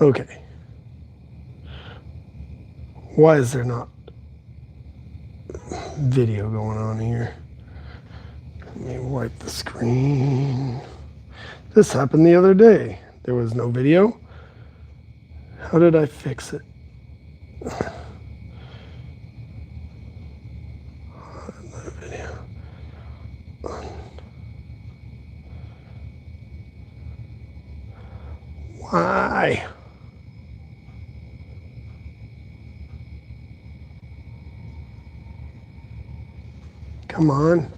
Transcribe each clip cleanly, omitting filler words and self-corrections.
Okay. Why is there not video going on here? Let me wipe the screen. This happened the other day. There was no video. How did I fix it? Video. Why? Come on.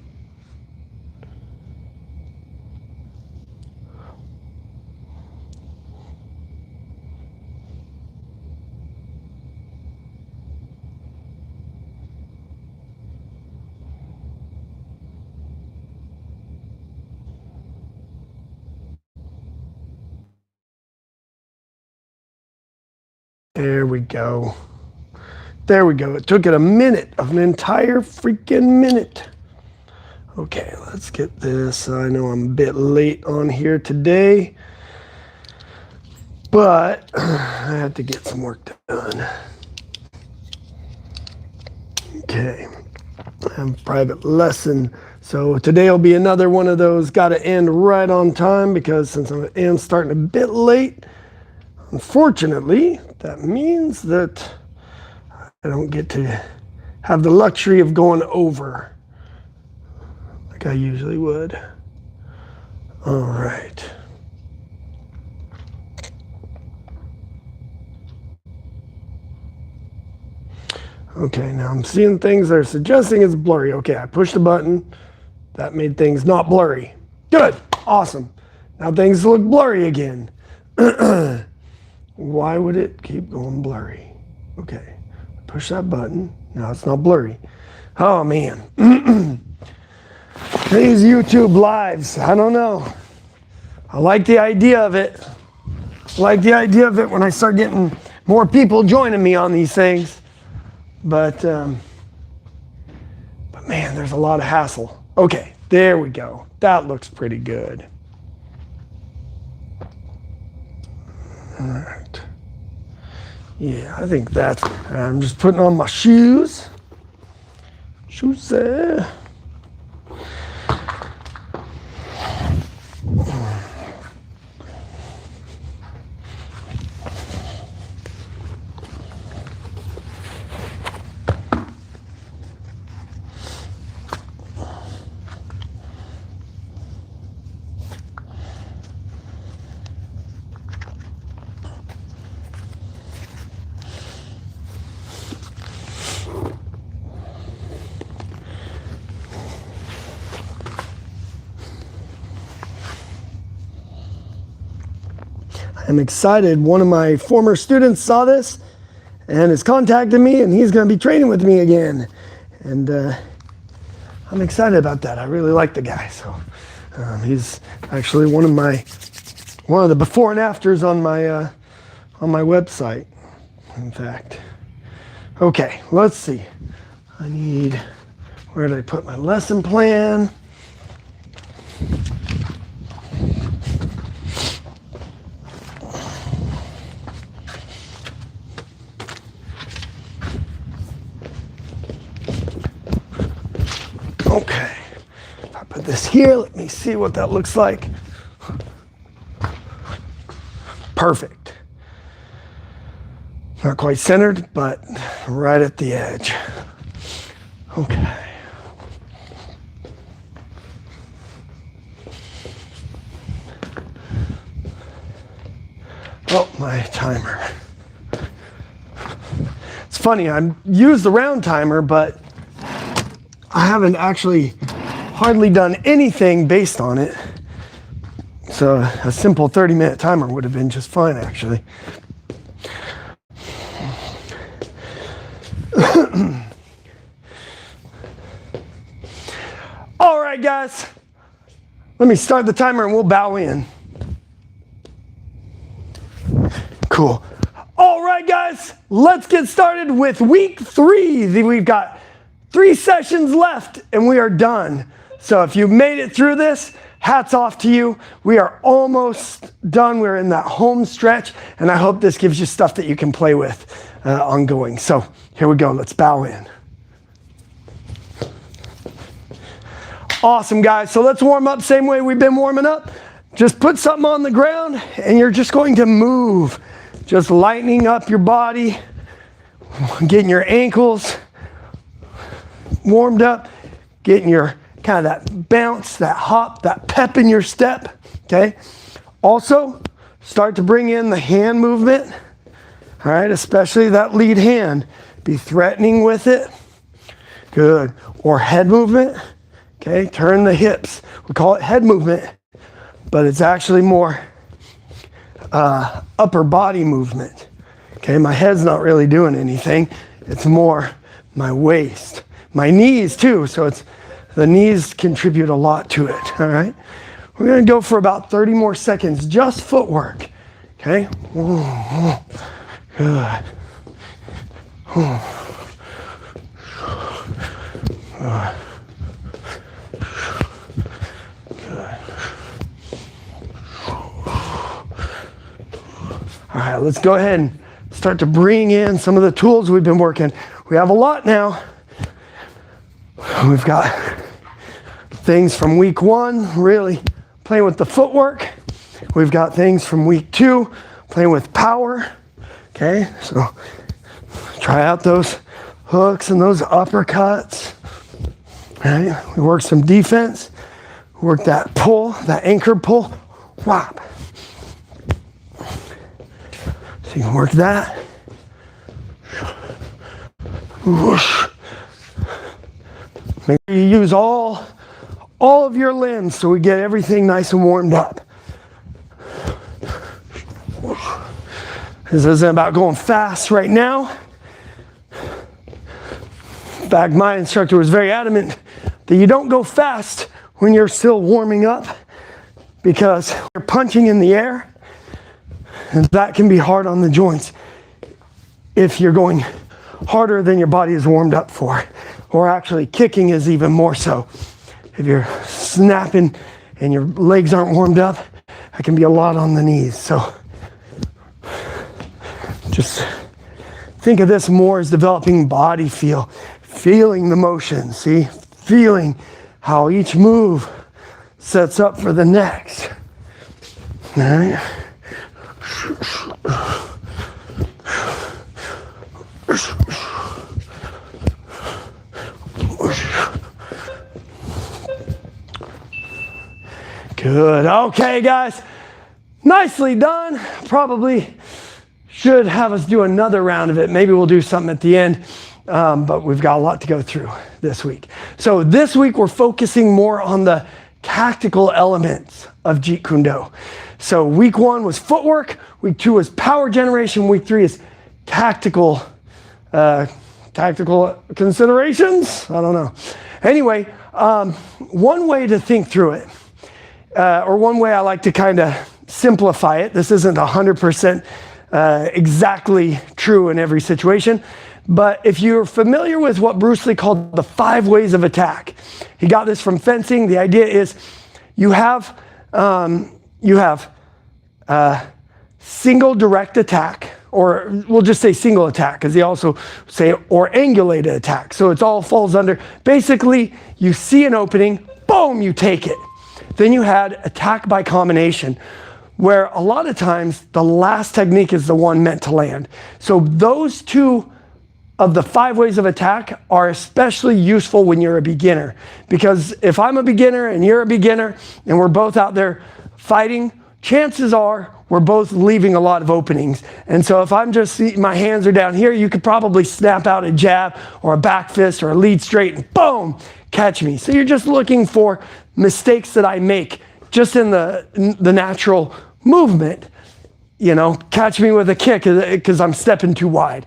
There we go. There we go. It took it a minute, an entire freaking minute. Okay, let's get this. I know I'm a bit late on here today, but I had to get some work done. Okay, I have a private lesson. So today will be another one of those got to end right on time, because since I am starting a bit late, unfortunately, that means that I don't get to have the luxury of going over like I usually would. All right. Okay, now I'm seeing things that are suggesting it's blurry. Okay, I pushed the button. That made things not blurry. Good, awesome. Now things look blurry again. Why would it keep going blurry? Okay, push that button. Now it's not blurry. Oh man. These YouTube lives, I don't know. I like the idea of it. I like the idea of it when I start getting more people joining me on these things. But man, there's a lot of hassle. Okay, there we go. That looks pretty good. All right. Yeah, I think that's, I'm just putting on my shoes. Shoes there. I'm excited. One of my former students saw this and has contacted me, and he's going to be training with me again. And I'm excited about that. I really like the guy. So he's actually one of the before and afters on my website, in fact. Okay, let's see. Where did I put my lesson plan? Okay, I put this here. Let me see what that looks like. Perfect. Not quite centered, but right at the edge. Okay. Oh, my timer. It's funny, I use the round timer, but I haven't actually hardly done anything based on it. So a simple 30-minute timer would have been just fine, actually. All right, guys. Let me start the timer and we'll bow in. Cool. All right, guys. Let's get started with week 3. We've got 3 sessions left and we are done. So if you've made it through this, hats off to you. We are almost done. We're in that home stretch, and I hope this gives you stuff that you can play with ongoing. So here we go. Let's bow in. Awesome, guys. So let's warm up same way we've been warming up. Just put something on the ground, and you're just going to move. Just lightening up your body, getting your ankles warmed up, getting your kind of that bounce, that hop, that pep in your step, okay? Also, start to bring in the hand movement, all right, especially that lead hand. Be threatening with it. Good. Or head movement, okay? Turn the hips. We call it head movement, but it's actually more upper body movement, okay? My head's not really doing anything. It's more my waist. My knees too, so it's the knees contribute a lot to it, all right? We're gonna go for about 30 more seconds, just footwork, okay? Good. All right, let's go ahead and start to bring in some of the tools we've been working. We have a lot now. We've got things from week 1, really playing with the footwork. We've got things from week 2, playing with power. Okay, so try out those hooks and those uppercuts. All right, we work some defense. Work that pull, that anchor pull. Whop. So you can work that. Whoosh. Make sure you use all of your limbs so we get everything nice and warmed up. This isn't about going fast right now. In fact, my instructor was very adamant that you don't go fast when you're still warming up, because you're punching in the air, and that can be hard on the joints if you're going harder than your body is warmed up for. Or actually kicking is even more so. If you're snapping and your legs aren't warmed up, that can be a lot on the knees. So just think of this more as developing body feel, feeling the motion, see? Feeling how each move sets up for the next. All right? Good. Okay, guys. Nicely done. Probably should have us do another round of it. Maybe we'll do something at the end, but we've got a lot to go through this week. So this week we're focusing more on the tactical elements of JEET Kune Do. So week 1 was footwork. Week 2 was power generation. Week 3 is tactical considerations. I don't know. Anyway, one way to think through it, or one way I like to kind of simplify it. This isn't 100% exactly true in every situation, but if you're familiar with what Bruce Lee called the 5 ways of attack, he got this from fencing. The idea is you have single direct attack, or we'll just say single attack, because they also say or angulated attack. So it all falls under, basically you see an opening, boom, you take it. Then you had attack by combination, where a lot of times the last technique is the one meant to land. So those 2 of the 5 ways of attack are especially useful when you're a beginner. Because if I'm a beginner and you're a beginner and we're both out there fighting, chances are we're both leaving a lot of openings. And so if I'm just, my hands are down here, you could probably snap out a jab or a back fist or a lead straight and boom, catch me. So you're just looking for mistakes that I make just in the natural movement, you know, catch me with a kick because I'm stepping too wide.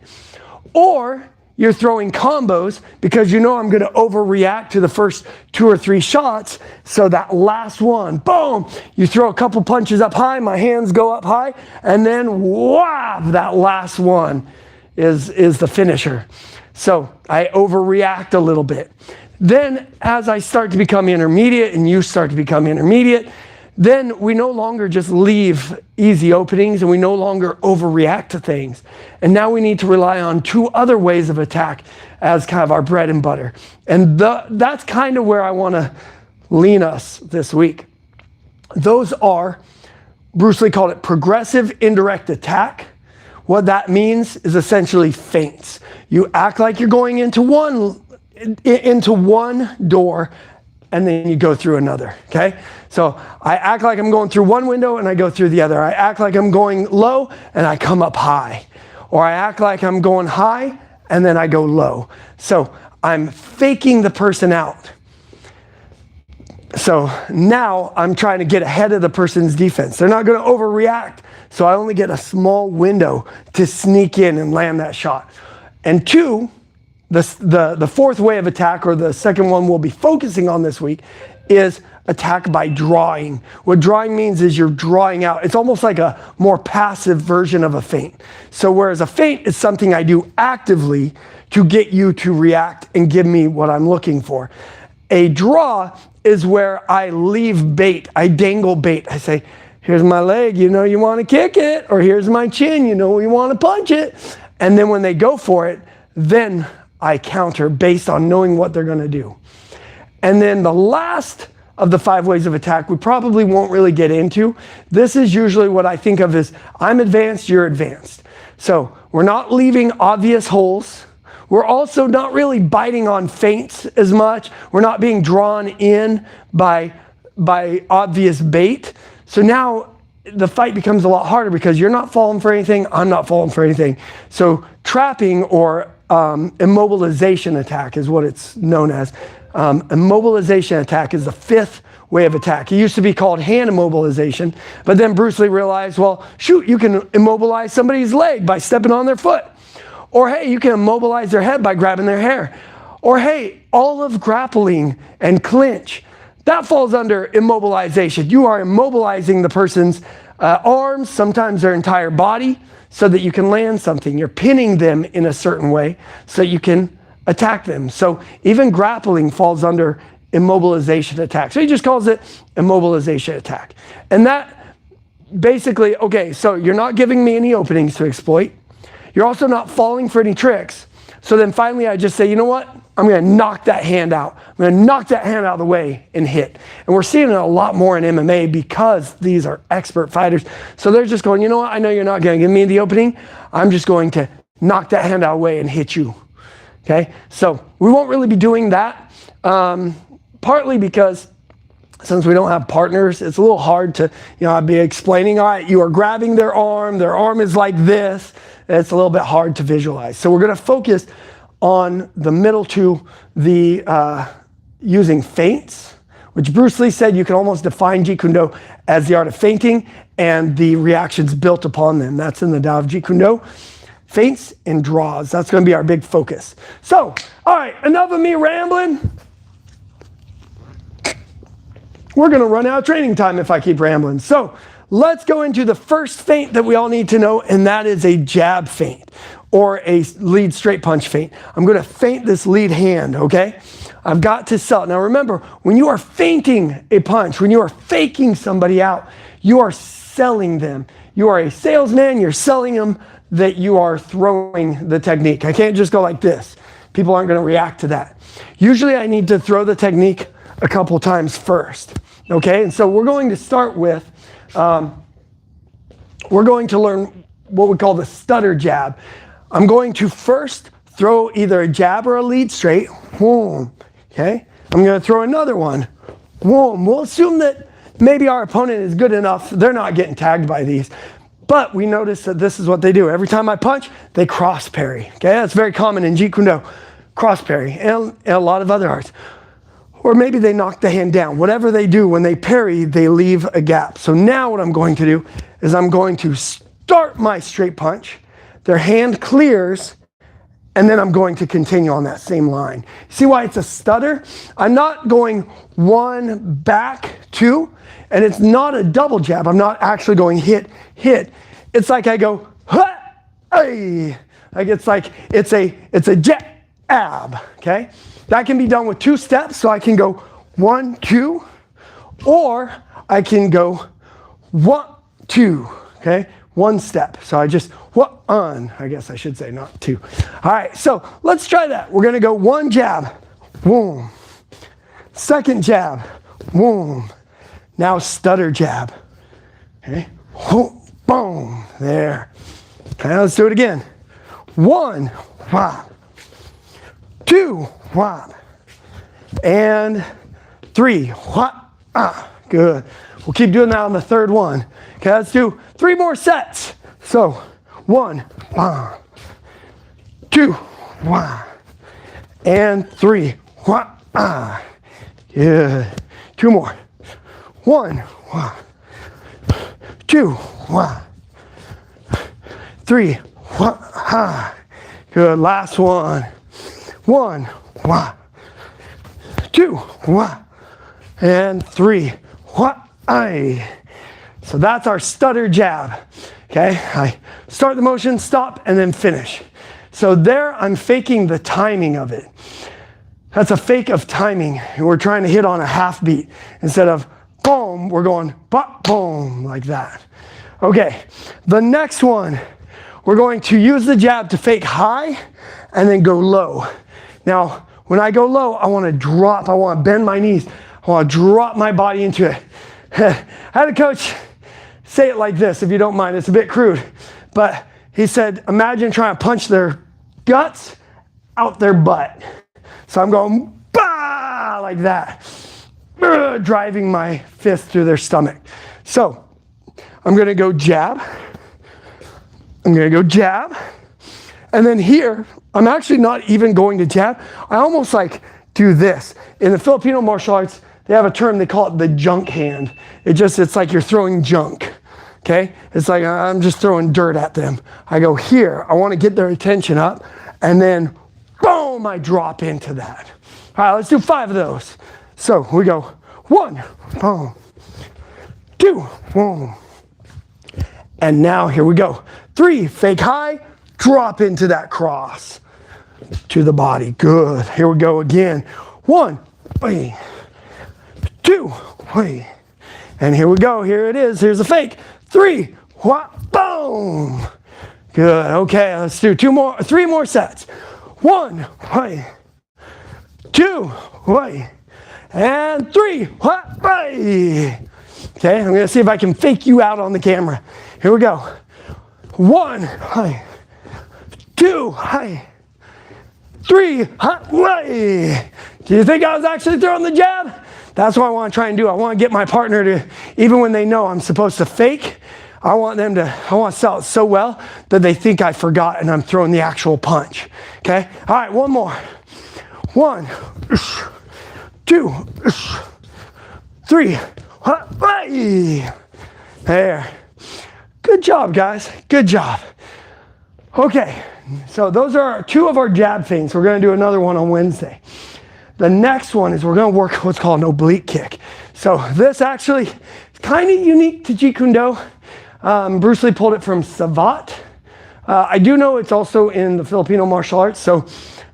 Or you're throwing combos because you know I'm going to overreact to the first 2 or 3 shots. So that last one, boom, you throw a couple punches up high, my hands go up high, and then wow, that last one is the finisher. So I overreact a little bit. Then as I start to become intermediate and you start to become intermediate, then we no longer just leave easy openings and we no longer overreact to things. And now we need to rely on two other ways of attack as kind of our bread and butter. And that's kind of where I want to lean us this week. Those are, Bruce Lee called it progressive indirect attack. What that means is essentially feints. You act like you're going into one door and then you go through another, okay? So I act like I'm going through one window and I go through the other. I act like I'm going low and I come up high. Or I act like I'm going high and then I go low. So I'm faking the person out. So now I'm trying to get ahead of the person's defense. They're not going to overreact. So I only get a small window to sneak in and land that shot. And two, the fourth way of attack, or the second one we'll be focusing on this week, is attack by drawing. What drawing means is you're drawing out. It's almost like a more passive version of a feint. So whereas a feint is something I do actively to get you to react and give me what I'm looking for. A draw is where I leave bait. I dangle bait. I say, here's my leg, you know you want to kick it, or here's my chin, you know you want to punch it. And then when they go for it, then I counter based on knowing what they're going to do. And then the last of the 5 ways of attack we probably won't really get into. This is usually what I think of as I'm advanced, you're advanced. So we're not leaving obvious holes. We're also not really biting on feints as much. We're not being drawn in by obvious bait. So now the fight becomes a lot harder because you're not falling for anything, I'm not falling for anything. So trapping, or immobilization attack is what it's known as. Immobilization attack is the 5th way of attack. It used to be called hand immobilization, but then Bruce Lee realized, well, shoot, you can immobilize somebody's leg by stepping on their foot. Or hey, you can immobilize their head by grabbing their hair. Or hey, all of grappling and clinch, that falls under immobilization. You are immobilizing the person's arms, sometimes their entire body, so that you can land something. You're pinning them in a certain way so you can attack them. So even grappling falls under immobilization attack. So he just calls it immobilization attack. And that basically, okay, so you're not giving me any openings to exploit. You're also not falling for any tricks. So then finally I just say, you know what? I'm going to knock that hand out. I'm going to knock that hand out of the way and hit. And we're seeing it a lot more in MMA because these are expert fighters. So they're just going, you know what? I know you're not going to give me the opening. I'm just going to knock that hand out of the way and hit you. Okay? So we won't really be doing that. Partly because since we don't have partners, it's a little hard to, I'd be explaining, all right, you are grabbing their arm is like this. It's a little bit hard to visualize. So we're going to focus on the middle two, the using feints, which Bruce Lee said you can almost define Jeet Kune Do as the art of feinting and the reactions built upon them. That's in the Tao of Jeet Kune Do. Feints and draws. That's going to be our big focus. So, all right, enough of me rambling. We're going to run out of training time if I keep rambling. So let's go into the first feint that we all need to know, and that is a jab feint or a lead straight punch feint. I'm going to feint this lead hand, okay? I've got to sell it. Now remember, when you are feinting a punch, when you are faking somebody out, you are selling them. You are a salesman, you're selling them that you are throwing the technique. I can't just go like this. People aren't going to react to that. Usually I need to throw the technique a couple times first, okay? And so we're going to start with, we're going to learn what we call the stutter jab. I'm going to first throw either a jab or a lead straight, okay? I'm going to throw another one, we'll assume that maybe our opponent is good enough, they're not getting tagged by these. But we notice that this is what they do. Every time I punch, they cross parry. Okay, that's very common in Jeet Kune Do, cross parry, and a lot of other arts. Or maybe they knock the hand down. Whatever they do, when they parry, they leave a gap. So now what I'm going to do is I'm going to start my straight punch. Their hand clears, and then I'm going to continue on that same line. See why it's a stutter? I'm not going one, back, two, and it's not a double jab. I'm not actually going hit, hit. It's like I go, ha, ay. Like it's a jab, ab, okay? That can be done with 2 steps, so I can go 1, 2, or I can go 1, 2, okay? 1 step. So I just, I guess I should say, not 2. All right, so let's try that. We're gonna go 1 jab, boom. 2nd jab, boom. Now stutter jab, okay? Boom, there. Okay, let's do it again. 1, whop. 2, whop. And 3, whop. Good. We'll keep doing that on the 3rd one. Okay, let's do 3 more sets. So 1, 2, and 3, good. 2 more. 1, 2, 3, good. Last one. 1, 2, and 3. So that's our stutter jab. Okay, I start the motion, stop, and then finish. So there I'm faking the timing of it. That's a fake of timing. We're trying to hit on a half beat. Instead of boom, we're going boom, like that. Okay, the next one, we're going to use the jab to fake high and then go low. Now, when I go low, I want to drop, I want to bend my knees. I want to drop my body into it. I had a coach say it like this, if you don't mind. It's a bit crude, but he said, imagine trying to punch their guts out their butt. So I'm going, bah, like that, driving my fist through their stomach. So I'm going to go jab. I'm going to go jab. And then here, I'm actually not even going to jab. I almost like do this. In the Filipino martial arts, they have a term, they call it the junk hand. It's like you're throwing junk, okay? It's like I'm just throwing dirt at them. I go here, I want to get their attention up, and then boom, I drop into that. All right, let's do 5 of those. So we go 1, boom, 2, boom. And now here we go. 3, fake high, drop into that cross to the body. Good. Here we go again. 1, 2, and here we go. Here it is. Here's a fake. 3, boom. Good. Okay, let's do 3 more sets. 1, 2, and 3. Okay, I'm gonna see if I can fake you out on the camera. Here we go. 1, 2, 3. Do you think I was actually throwing the jab? That's what I want to try and do. I want to get my partner to, even when they know I'm supposed to fake, I want to sell it so well that they think I forgot and I'm throwing the actual punch. Okay? All right, one more. 1, 2, 3. There. Good job, guys. Good job. Okay, so those are 2 of our jab feints. We're going to do another one on Wednesday. The next one is we're going to work what's called an oblique kick. So this actually is kind of unique to Jeet Kune Do. Bruce Lee pulled it from Savate. I do know it's also in the Filipino martial arts, so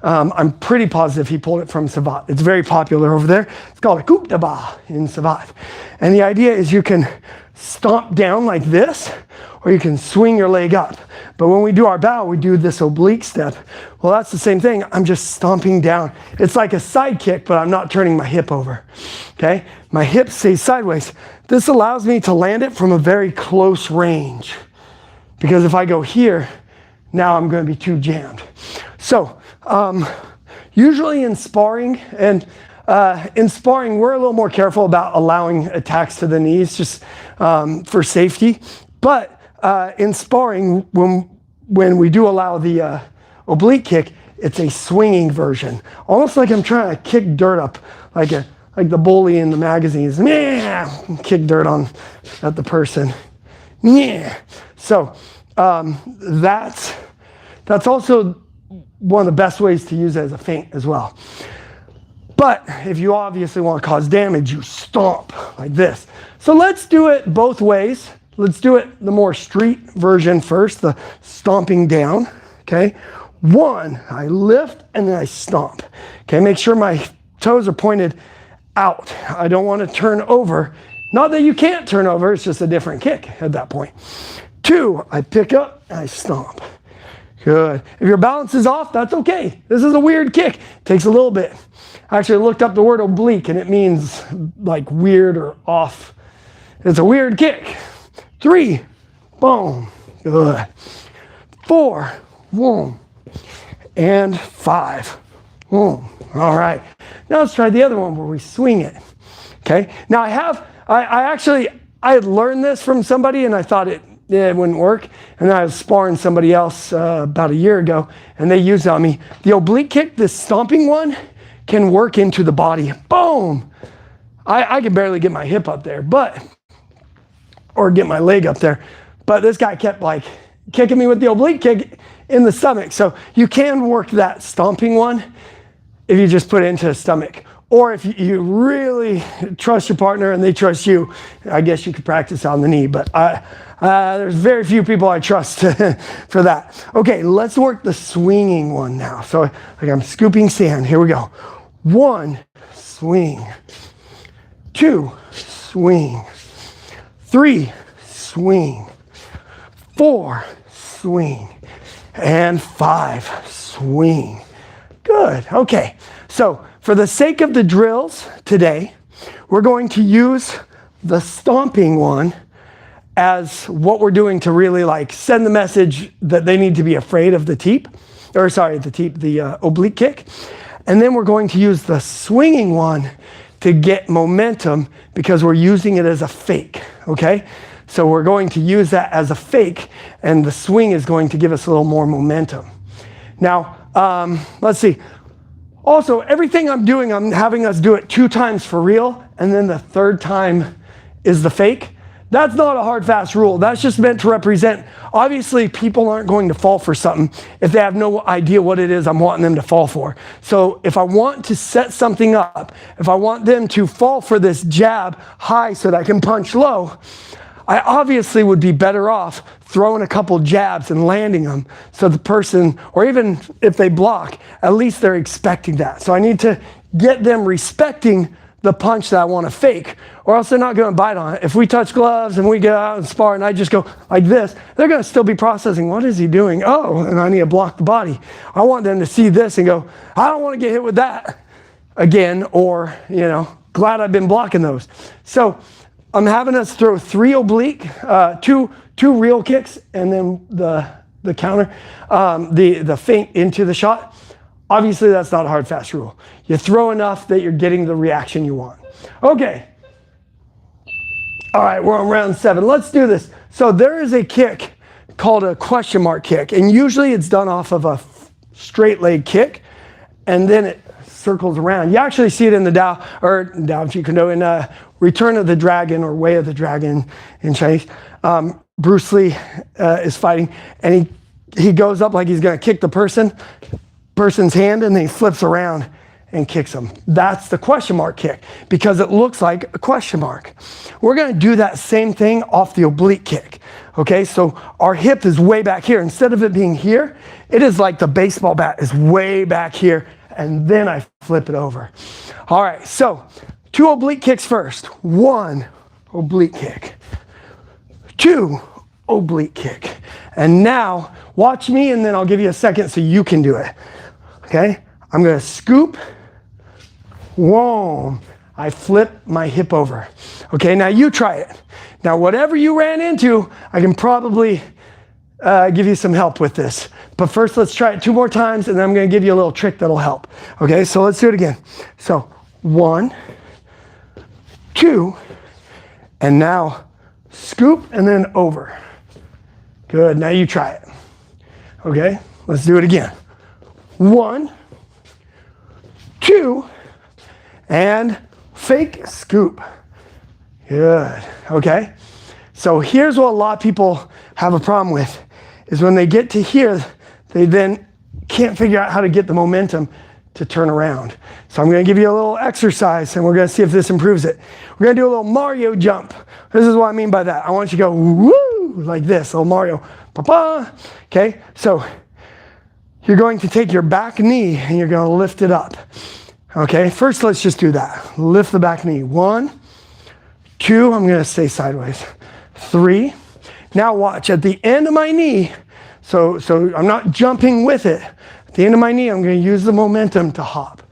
I'm pretty positive he pulled it from Savate. It's very popular over there. It's called a coup de ba in Savate. And the idea is you can stomp down like this, or you can swing your leg up. But when we do our bow, we do this oblique step. Well, that's the same thing. I'm just stomping down. It's like a side kick, but I'm not turning my hip over, okay? My hip stays sideways. This allows me to land it from a very close range, because if I go here, now I'm going to be too jammed. So usually in sparring, and in sparring, we're a little more careful about allowing attacks to the knees, just for safety. But in sparring, when we do allow the oblique kick, it's a swinging version, almost like I'm trying to kick dirt up, like the bully in the magazines. Yeah, kick dirt at the person. Yeah. So that's also one of the best ways to use it as a feint as well. But if you obviously want to cause damage, you stomp like this. So let's do it both ways. Let's do it the more street version first, the stomping down, okay? 1, I lift, and then I stomp. Okay, make sure my toes are pointed out. I don't want to turn over. Not that you can't turn over, it's just a different kick at that point. 2, I pick up, and I stomp. Good. If your balance is off, that's okay. This is a weird kick. Takes a little bit. I actually looked up the word oblique, and it means like weird or off. It's a weird kick. 3, boom. Good. 4, boom. And 5, boom. All right. Now let's try the other one where we swing it. Okay. Now I had learned this from somebody, and I thought it wouldn't work. And then I was sparring somebody else about a year ago, and they used it on me. The oblique kick, this stomping one, can work into the body. Boom! I could barely get my hip up there, or get my leg up there. But this guy kept like kicking me with the oblique kick in the stomach. So you can work that stomping one if you just put it into the stomach. Or if you really trust your partner and they trust you, I guess you could practice on the knee. But there's very few people I trust for that. Okay, let's work the swinging one now. So like I'm scooping sand. Here we go. 1, swing. 2, swing. 3, swing. 4, swing. And 5, swing. Good. Okay, so for the sake of the drills today, we're going to use the stomping one as what we're doing to really like send the message that they need to be afraid of the oblique kick. And then we're going to use the swinging one to get momentum because we're using it as a fake, okay? So we're going to use that as a fake, and the swing is going to give us a little more momentum. Now, let's see. Also, everything I'm doing, I'm having us do it 2 times for real, and then the 3rd time is the fake. That's not a hard, fast rule. That's just meant to represent, obviously, people aren't going to fall for something if they have no idea what it is I'm wanting them to fall for. So if I want to set something up, if I want them to fall for this jab high so that I can punch low, I obviously would be better off throwing a couple jabs and landing them so the person, or even if they block, at least they're expecting that. So I need to get them respecting the punch that I want to fake, or else they're not going to bite on it. If we touch gloves and we go out and spar and I just go like this, they're going to still be processing, what is he doing? Oh, and I need to block the body. I want them to see this and go, I don't want to get hit with that again, or, glad I've been blocking those. So I'm having us throw 3 oblique, two real kicks, and then the counter, the feint into the shot. Obviously, that's not a hard, fast rule. You throw enough that you're getting the reaction you want. Okay. All right, we're on round 7. Let's do this. So there is a kick called a question mark kick, and usually it's done off of a straight leg kick, and then it circles around. You actually see it in the Jeet Kune Do, in Return of the Dragon, or Way of the Dragon in Chinese. Bruce Lee is fighting, and he goes up like he's going to kick the person's hand, and then he flips around and kicks him. That's the question mark kick because it looks like a question mark. We're going to do that same thing off the oblique kick. Okay, so our hip is way back here. Instead of it being here, it is like the baseball bat is way back here, and then I flip it over. All right, so 2 oblique kicks first. 1 oblique kick. 2 oblique kick. And now watch me, and then I'll give you a second so you can do it. Okay, I'm going to scoop. Whoa, I flip my hip over. Okay, now you try it. Now, whatever you ran into, I can probably give you some help with this. But first, let's try it 2 more times, and then I'm going to give you a little trick that'll help. Okay, so let's do it again. So 1, 2, and now scoop and then over. Good, now you try it. Okay, let's do it again. 1, 2, and fake scoop. Good, okay? So here's what a lot of people have a problem with, is when they get to here, they then can't figure out how to get the momentum to turn around. So I'm gonna give you a little exercise, and we're gonna see if this improves it. We're gonna do a little Mario jump. This is what I mean by that. I want you to go woo, like this, little Mario, pa-pa. Okay, so you're going to take your back knee and you're going to lift it up. Okay, first let's just do that. Lift the back knee. 1, 2, I'm going to stay sideways. 3. Now watch, at the end of my knee, so I'm not jumping with it. At the end of my knee, I'm going to use the momentum to hop.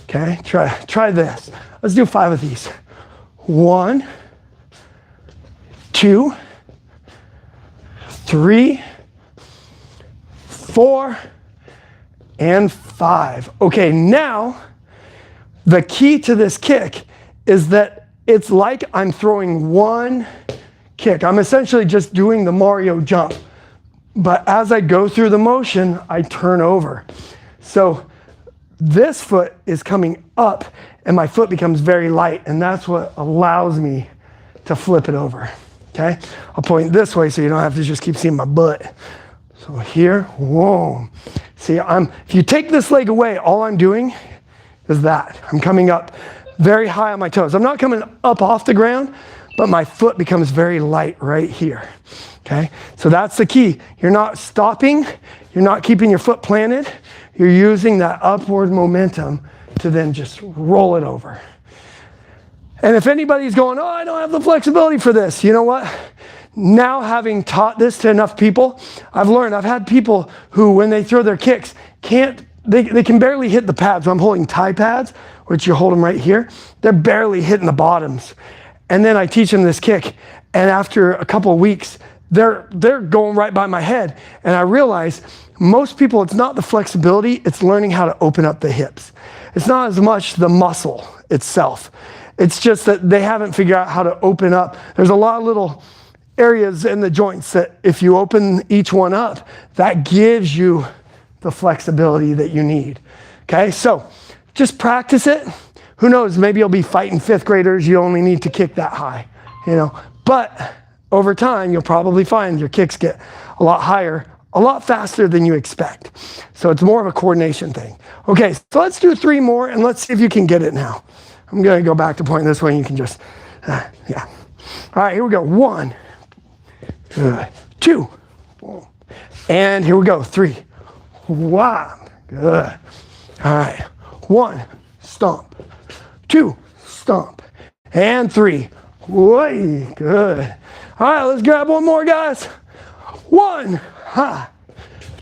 Okay, try this. Let's do 5 of these. 1, 2, 3, 4, and 5. Okay, now the key to this kick is that it's like I'm throwing one kick. I'm essentially just doing the Mario jump. But as I go through the motion, I turn over. So this foot is coming up and my foot becomes very light, and that's what allows me to flip it over. Okay? I'll point this way so you don't have to just keep seeing my butt. So here, whoa. See, if you take this leg away, all I'm doing is that. I'm coming up very high on my toes. I'm not coming up off the ground, but my foot becomes very light right here. Okay? So that's the key. You're not stopping. You're not keeping your foot planted. You're using that upward momentum to then just roll it over. And if anybody's going, oh, I don't have the flexibility for this, you know what? Now, having taught this to enough people, I've had people who, when they throw their kicks, they can barely hit the pads. So I'm holding tie pads, which you hold them right here. They're barely hitting the bottoms. And then I teach them this kick. And after a couple of weeks, they're going right by my head. And I realize most people, it's not the flexibility, it's learning how to open up the hips. It's not as much the muscle itself. It's just that they haven't figured out how to open up. There's a lot of little areas in the joints that if you open each one up, that gives you the flexibility that you need. Okay, so just practice it. Who knows, maybe you'll be fighting 5th graders, you only need to kick that high, you know. But over time, you'll probably find your kicks get a lot higher, a lot faster than you expect. So it's more of a coordination thing. Okay, so let's do 3 more and let's see if you can get it now. I'm gonna go back to pointing this way and you can just, yeah. All right, here we go. 1, 2, and here we go. 3, 1, good. All right, 1, stomp, 2, stomp, and 3, way, good. All right, let's grab one more, guys. 1, ha,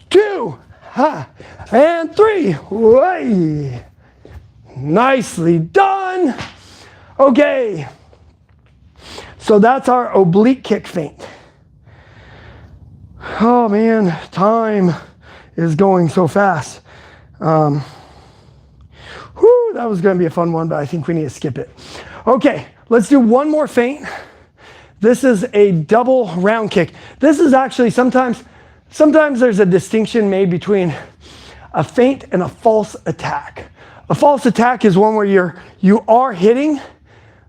2, ha, and 3, way. Nicely done. Okay, so that's our oblique kick feint. Oh man, time is going so fast. That was going to be a fun one, but I think we need to skip it. Okay, let's do one more feint. This is a double round kick. This is actually sometimes there's a distinction made between a feint and a false attack. A false attack is one where you are hitting,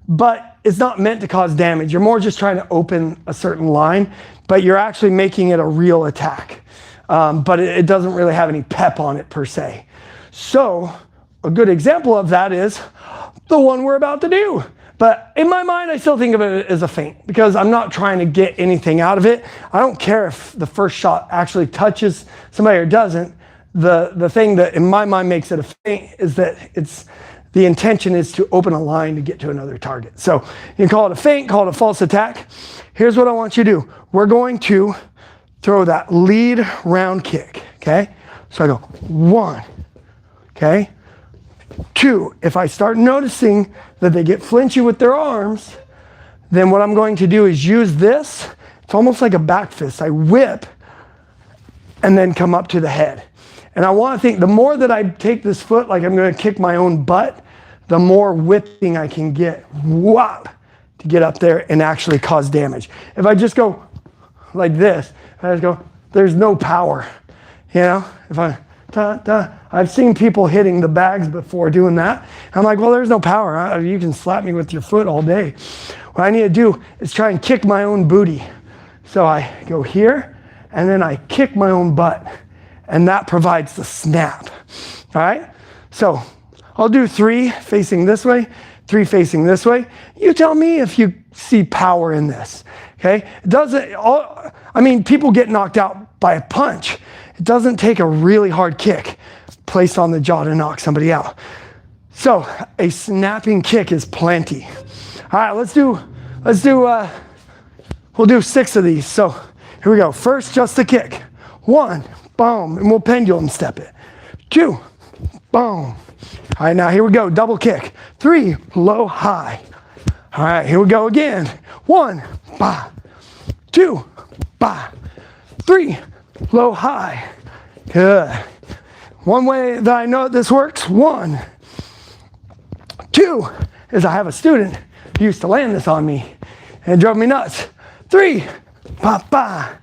but it's not meant to cause damage. You're more just trying to open a certain line, but you're actually making it a real attack. But it doesn't really have any pep on it per se. So a good example of that is the one we're about to do. But in my mind, I still think of it as a feint because I'm not trying to get anything out of it. I don't care if the first shot actually touches somebody or doesn't. The thing that in my mind makes it a feint is that the intention is to open a line to get to another target. So you can call it a feint, call it a false attack. Here's what I want you to do. We're going to throw that lead round kick, okay? So I go 1, okay? 2, if I start noticing that they get flinchy with their arms, then what I'm going to do is use this. It's almost like a back fist. I whip and then come up to the head. And I want to think, the more that I take this foot like I'm going to kick my own butt, the more whipping I can get, whop, to get up there and actually cause damage. If I just go like this, I just go, there's no power. You know, if I've seen people hitting the bags before doing that. I'm like, well, there's no power. You can slap me with your foot all day. What I need to do is try and kick my own booty. So I go here, and then I kick my own butt. And that provides the snap, all right? So I'll do 3 facing this way, 3 facing this way. You tell me if you see power in this, okay? People get knocked out by a punch. It doesn't take a really hard kick placed on the jaw to knock somebody out. So a snapping kick is plenty. All right, we'll do 6 of these. So here we go. First, just the kick. 1, boom, and we'll pendulum step it. 2, boom. All right, now here we go, double kick. 3, low, high. All right, here we go again. 1, ba. 2, ba. 3, low, high. Good. One way that I know this works, 1, 2, is I have a student who used to land this on me and it drove me nuts. 3, ba, ba.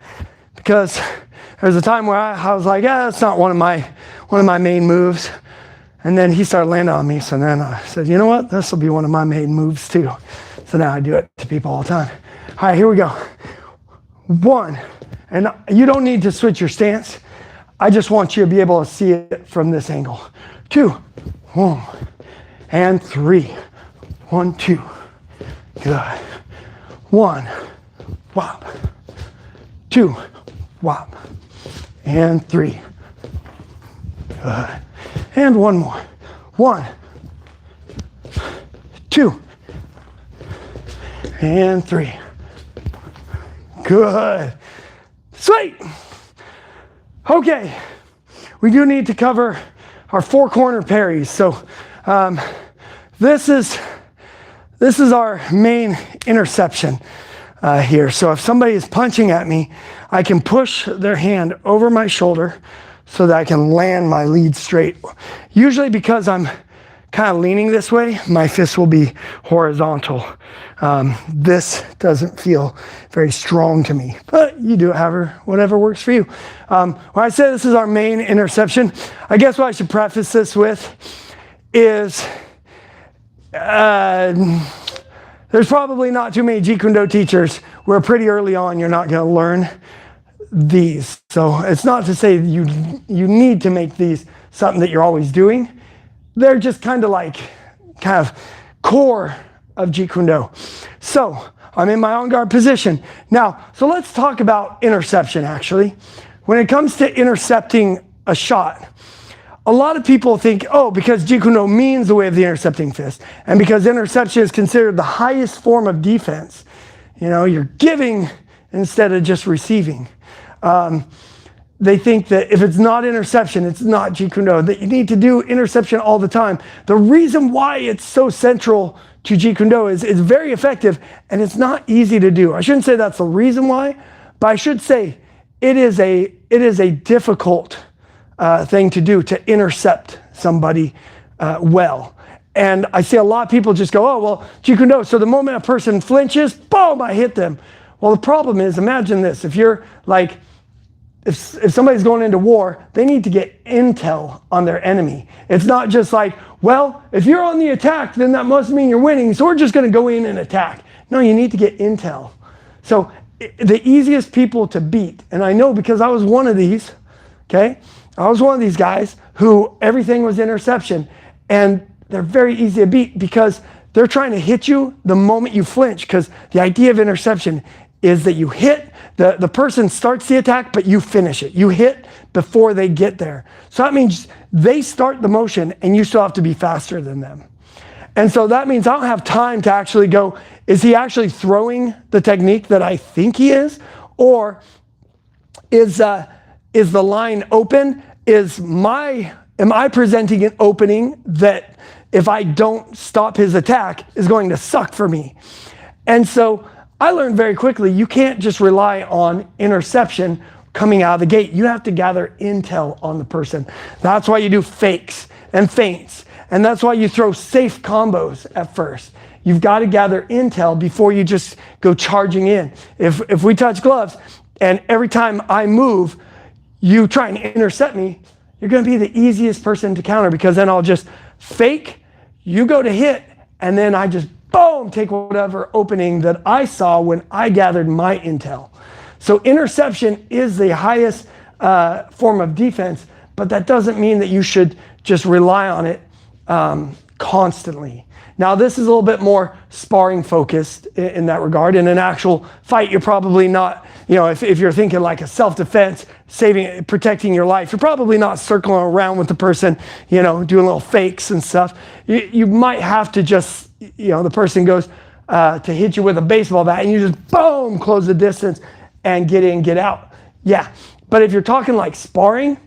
Because there was a time where I was like, yeah, that's not one of my main moves. And then he started landing on me. So then I said, you know what? This will be one of my main moves too. So now I do it to people all the time. All right, here we go. 1, and you don't need to switch your stance. I just want you to be able to see it from this angle. 2, boom, and 3. 1, 2. Good. 1, whop. 2, whop. And 3. Good. And one more. 1, 2, and 3. Good. Sweet. Okay. We do need to cover our 4 corner parries. So this is our main interception here. So if somebody is punching at me, I can push their hand over my shoulder so that I can land my lead straight. Usually because I'm kind of leaning this way, my fist will be horizontal. This doesn't feel very strong to me, but you do it whatever works for you. When I say this is our main interception, I guess what I should preface this with is there's probably not too many Jeet Kune Do teachers where pretty early on you're not going to learn these. So it's not to say you need to make these something that you're always doing. They're just kind of core of Jeet Kune Do. So I'm in my on-guard position. Now, so let's talk about interception actually. When it comes to intercepting a shot, a lot of people think, oh, because Jeet Kune Do means the way of the intercepting fist, and because interception is considered the highest form of defense, you're giving instead of just receiving. They think that if it's not interception, it's not Jeet Kune Do, that you need to do interception all the time. The reason why it's so central to Jeet Kune Do is it's very effective and it's not easy to do. I shouldn't say that's the reason why, but I should say it is a difficult thing to do, to intercept somebody well. And I see a lot of people just go, oh, well, Jeet Kune Do, so the moment a person flinches, boom, I hit them. Well, the problem is, imagine this, if you're like, if somebody's going into war, they need to get intel on their enemy. It's not just like, well, if you're on the attack, then that must mean you're winning, so we're just going to go in and attack. No, you need to get intel. So the easiest people to beat, and I know because I was one of these, okay? I was one of these guys who everything was interception, and they're very easy to beat because they're trying to hit you the moment you flinch, because the idea of interception is that you hit, the person starts the attack, but you finish it. You hit before they get there. So that means they start the motion and you still have to be faster than them. And so that means I don't have time to actually go, is he actually throwing the technique that I think he is? Or is the line open? Am I presenting an opening that if I don't stop his attack is going to suck for me? And so I learned very quickly, you can't just rely on interception coming out of the gate. You have to gather intel on the person. That's why you do fakes and feints. And that's why you throw safe combos at first. You've got to gather intel before you just go charging in. If we touch gloves and every time I move, you try and intercept me, you're going to be the easiest person to counter, because then I'll just fake, you go to hit, and then I just boom, take whatever opening that I saw when I gathered my intel. So interception is the highest form of defense, but that doesn't mean that you should just rely on it constantly. Now, this is a little bit more sparring focused in that regard. In an actual fight, you're probably not, you know, if you're thinking like a self-defense, protecting your life, you're probably not circling around with the person, you know, doing little fakes and stuff. You might have to just, you know, the person goes to hit you with a baseball bat and you just boom, close the distance and get in, get out. Yeah, but if you're talking like sparring,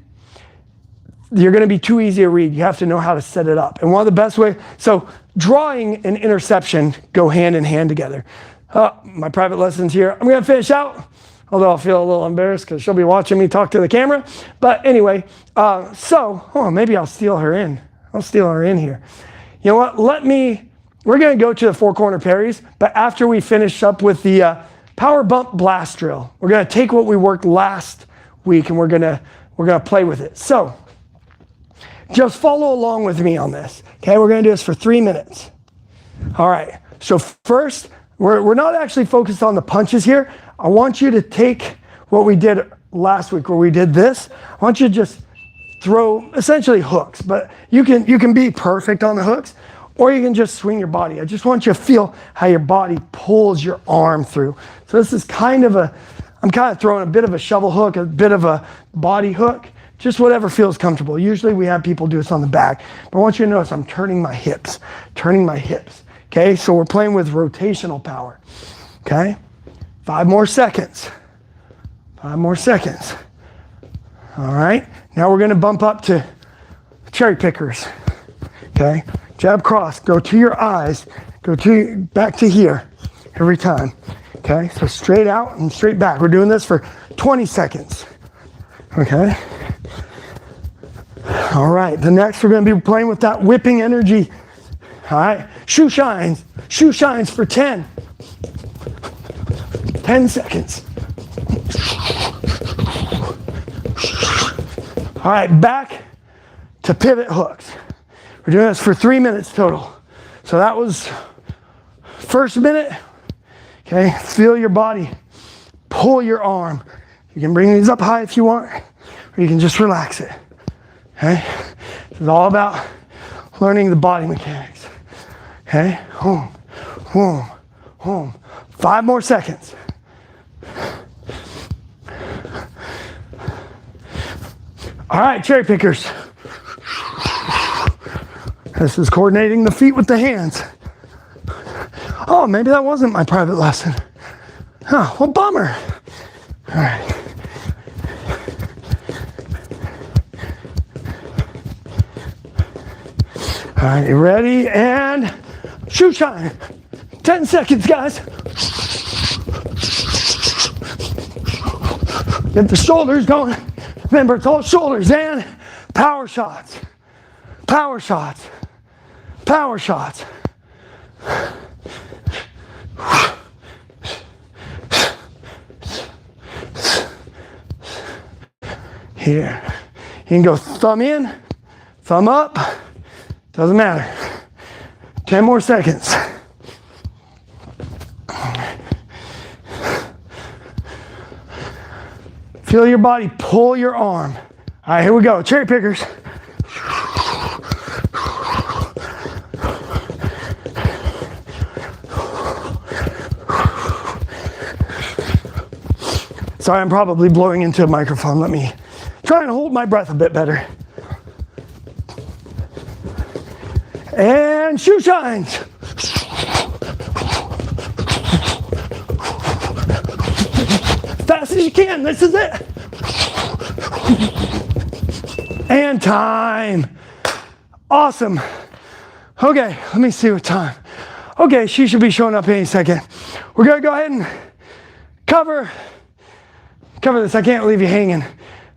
you're going to be too easy to read. You have to know how to set it up. And one of the best ways, so drawing and interception go hand in hand together. My private lessons here. I'm going to finish out, although I'll feel a little embarrassed because she'll be watching me talk to the camera. But anyway, maybe I'll steal her in. I'll steal her in here. You know what? We're going to go to the four corner parries, but after we finish up with the power bump blast drill, we're going to take what we worked last week and we're going to play with it. So just follow along with me on this. Okay, we're going to do this for 3 minutes. All right, so first, we're not actually focused on the punches here. I want you to take what we did last week where we did this. I want you to just throw essentially hooks, but you can be perfect on the hooks or you can just swing your body. I just want you to feel how your body pulls your arm through. So this is I'm kind of throwing a bit of a shovel hook, a bit of a body hook. Just whatever feels comfortable. Usually we have people do this on the back, but I want you to notice I'm turning my hips. Okay, so we're playing with rotational power. Okay, 5 more seconds. 5 more seconds. All right, now we're gonna bump up to cherry pickers. Okay, jab cross, go to your eyes, back to here every time. Okay, so straight out and straight back. We're doing this for 20 seconds. Okay. All right, the next we're going to be playing with that whipping energy. All right, shoe shines for 10 seconds. All right, back to pivot hooks. We're doing this for 3 minutes total. So that was first minute. Okay, feel your body, pull your arm. You can bring these up high if you want, or you can just relax it. Okay, it's all about learning the body mechanics. Okay, home. 5 more seconds. All right, cherry pickers. This is coordinating the feet with the hands. Oh, maybe that wasn't my private lesson. Huh, well, bummer. All right. All right, you ready? And shoe shine. 10 seconds, guys. Get the shoulders going. Remember, it's all shoulders and power shots. Power shots. Power shots. Here. You can go thumb in, thumb up. Doesn't matter. 10 more seconds. Feel your body pull your arm. All right, here we go. Cherry pickers. Sorry, I'm probably blowing into a microphone. Let me try and hold my breath a bit better. And shoe shines. Fast as you can. This is it. And time. Awesome. Okay, let me see what time. Okay, she should be showing up any second. We're gonna go ahead and cover this. I can't leave you hanging.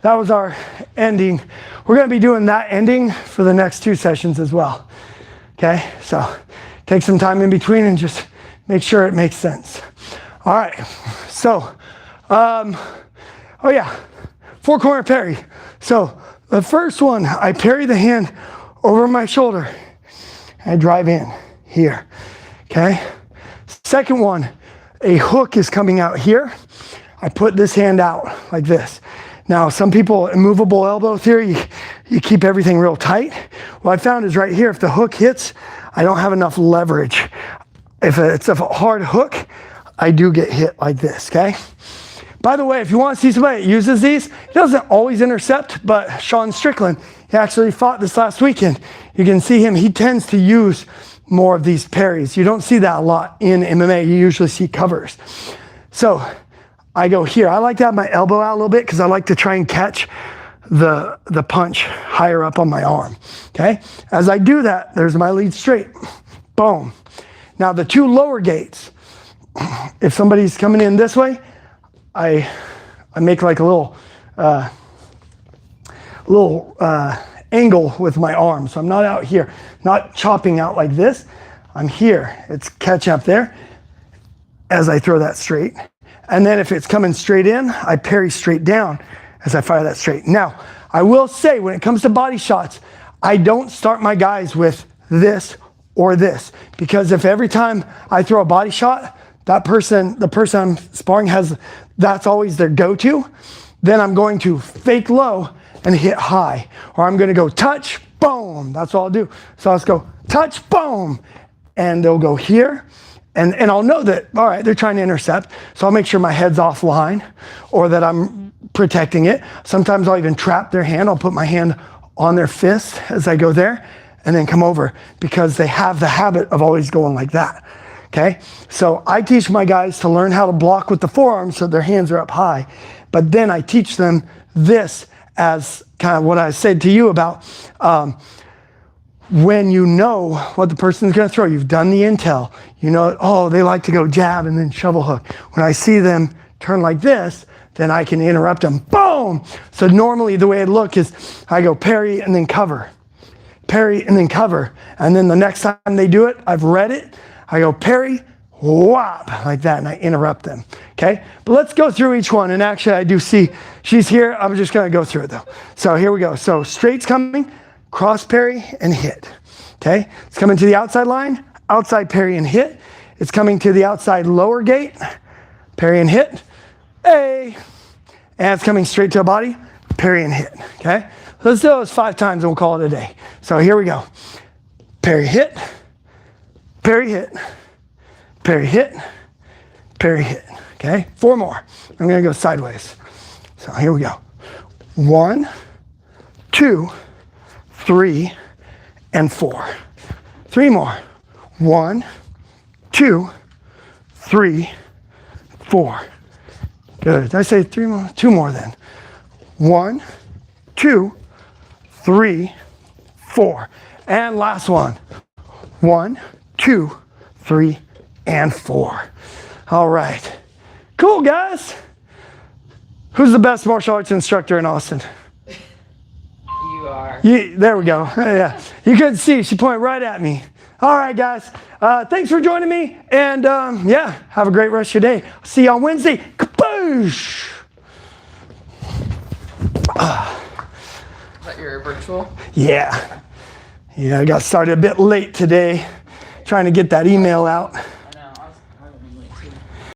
That was our ending. We're gonna be doing that ending for the next 2 sessions as well. Okay, so take some time in between and just make sure it makes sense. All right, so, four corner parry. So the first one, I parry the hand over my shoulder. I drive in here, okay? Second one, a hook is coming out here. I put this hand out like this. Now, some people, immovable elbow theory, you keep everything real tight. What I found is right here, if the hook hits, I don't have enough leverage. If it's a hard hook, I do get hit like this, okay? By the way, if you want to see somebody that uses these, he doesn't always intercept, but Sean Strickland, he actually fought this last weekend. You can see him, he tends to use more of these parries. You don't see that a lot in MMA. You usually see covers. So I go here. I like to have my elbow out a little bit because I like to try and catch the punch higher up on my arm, okay? As I do that, there's my lead straight, boom. Now the two lower gates, if somebody's coming in this way, I make like a little angle with my arm. So I'm not out here, not chopping out like this. I'm here, it's catch up there as I throw that straight. And then if it's coming straight in, I parry straight down as I fire that straight. Now, I will say when it comes to body shots, I don't start my guys with this or this, because if every time I throw a body shot, the person I'm sparring that's always their go-to, then I'm going to fake low and hit high. Or I'm gonna go touch, boom, that's all I'll do. So let's go touch, boom, and they'll go here, and I'll know that, all right, they're trying to intercept, so I'll make sure my head's offline or that I'm protecting it. Sometimes I'll even trap their hand. I'll put my hand on their fist as I go there and then come over, because they have the habit of always going like that. Okay, so I teach my guys to learn how to block with the forearms so their hands are up high, but then I teach them this as kind of what I said to you about when you know what the person's gonna throw, you've done the intel, you know, oh, they like to go jab and then shovel hook. When I see them turn like this, then I can interrupt them, boom! So normally the way it look is I go parry and then cover, parry and then cover, and then the next time they do it, I've read it, I go parry, whop, like that, and I interrupt them, okay? But let's go through each one, and actually I do see she's here. I'm just gonna go through it though. So here we go. So straight's coming, cross parry and hit, okay? It's coming to the outside line, outside parry and hit. It's coming to the outside lower gate, parry and hit, hey, and it's coming straight to a body, parry and hit, okay? Let's do those 5 times and we'll call it a day. So here we go. Parry, hit, parry, hit, parry, hit, parry, hit, okay? 4 more. I'm gonna go sideways. So here we go. 1, 2, 3, and 4. 3 more. 1, 2, 3, 4. Good. Did I say 3 more? 2 more then. 1, 2, 3, 4. And last one. 1, 2, 3, and 4. All right. Cool, guys. Who's the best martial arts instructor in Austin? You are. There we go. Yeah. You couldn't see. She pointed right at me. All right, guys. Thanks for joining me. And yeah, have a great rest of your day. See you on Wednesday. Kaboosh! Is that your virtual? Yeah. Yeah, I got started a bit late today trying to get that email out.